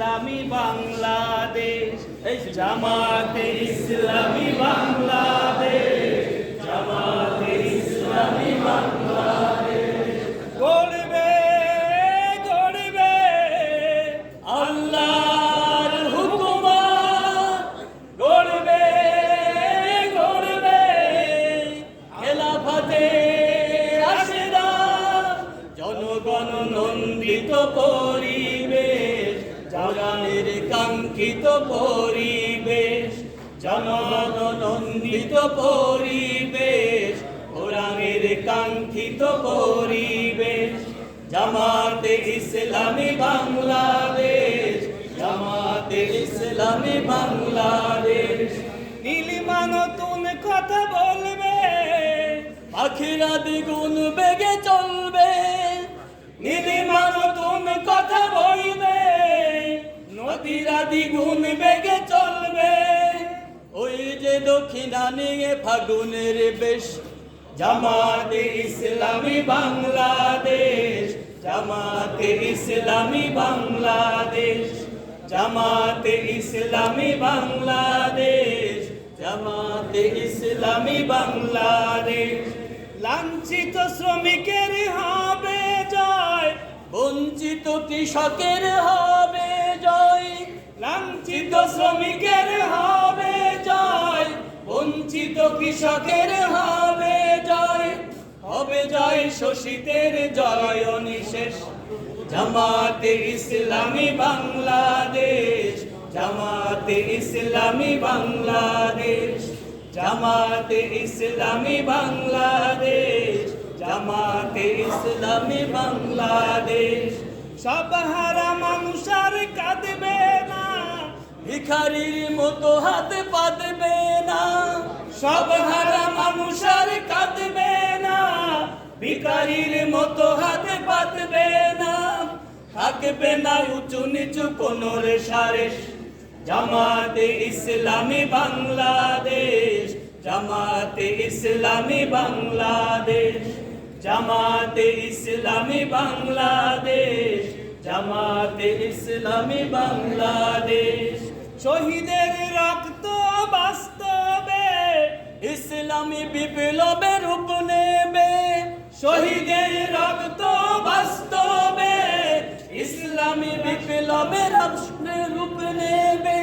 ইসলামী বাংলাদেশ, জামাতে ইসলামী বাংলাদেশ, জামাতে ইসলামী বাংলাদেশ। গড়বে গড়বে আল্লাহর হুকুমত, গড়বে গড়বে খেলাফতে রাশেদাত, জনগণ নন্দিত পরিবেশ, জাগানের কাঙ্ক্ষিত পরিবেশ, জনগণ নন্দিত পরিবেশ, কোরআনের কাঙ্ক্ষিত পরিবেশ। জামাতে ইসলামী বাংলাদেশ, জামাতে ইসলামী বাংলাদেশ। নীলিমা নতুন কথা বলবে, পাখিরা দ্বিগুণ বেগে চলবে। নীলিমা নতুন কথা বলবে, নদীরা দ্বিগুণ বেগে চলবে। ওই যে দক্ষিণানিয়ে ফাগুনের বেশ, জামাতে ইসলামী বাংলাদেশ, জামাতে ইসলামী বাংলাদেশ, জামাতে ইসলামী বাংলাদেশ, জামাতে ইসলামী বাংলাদেশ। লাঞ্ছিত শ্রমিকের হবে জয়, বঞ্চিত কৃষকের হবে জয়। লাঞ্ছিত শ্রমিকের হবে জয়, বঞ্চিত কৃষকের হবে জয়। হবে জয় শোষিতের জয় অনিশেষ। জামাতে ইসলামী বাংলাদেশ, জামাতে ইসলামী বাংলাদেশ, জামাতে ইসলামী বাংলাদেশ, জামাতে ইসলামী বাংলাদেশ। সব হারা মানুষ আর কাঁদবে না, ভিখারির মতো হাতে পাতবে না। সব হারা মানুষ আর কাঁদবে না, ভিখারির মতো হাতে পাতবে না। থাকবে না উঁচু নিচু কোনো রেশারেশ। জামাতে ইসলামী বাংলাদেশ, জামাতে ইসলামী বাংলাদেশ, জামাতে ইসলামী বাংলাদেশ, জামাতে ইসলামী বাংলাদেশ। শহীদের রক্ত বাস্তবে ইসলামী বিপ্লবের রূপ নেবে। শহীদের রক্ত বাস্তবে ইসলামী বিপ্লবের রূপ নেবে।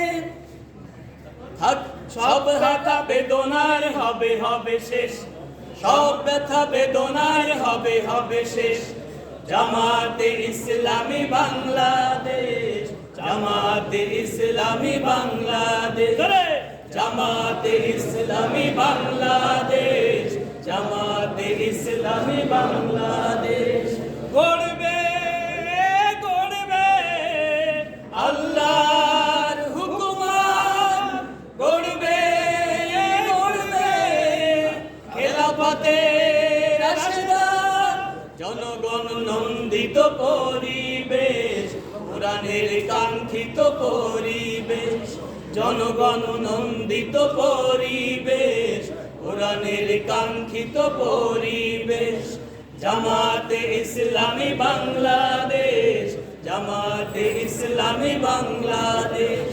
সব ব্যথা বেদনার হবে হবে শেষ, সব ব্যথা বেদনার হবে হবে শেষ। জামাতে ইসলামী বাংলাদেশ, জামাতে ইসলামী বাংলাদেশ, জামাতে ইসলামী বাংলাদেশ, জামাতে ইসলামী বাংলাদেশ। গড়বে গড়বে আল্লাহর হুকুমত, গড়বে গড়বে খেলাফতে রাশেদাত, জনগণ নন্দিত পরিবেশ, কোরআনের কাঙ্ক্ষিত পরিবেশ। জনগণ নন্দিত পরিবেশ, কোরআনের কাঙ্ক্ষিত পরিবেশ। জামাতে ইসলামী বাংলাদেশ, জামাতে ইসলামী বাংলাদেশ,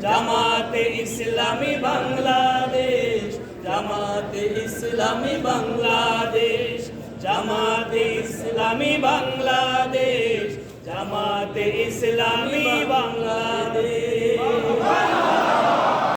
জামাতে ইসলামী বাংলাদেশ, জামাতে ইসলামী বাংলাদেশ, জামাতে ইসলামী বাংলাদেশ, জামাতে ইসলামী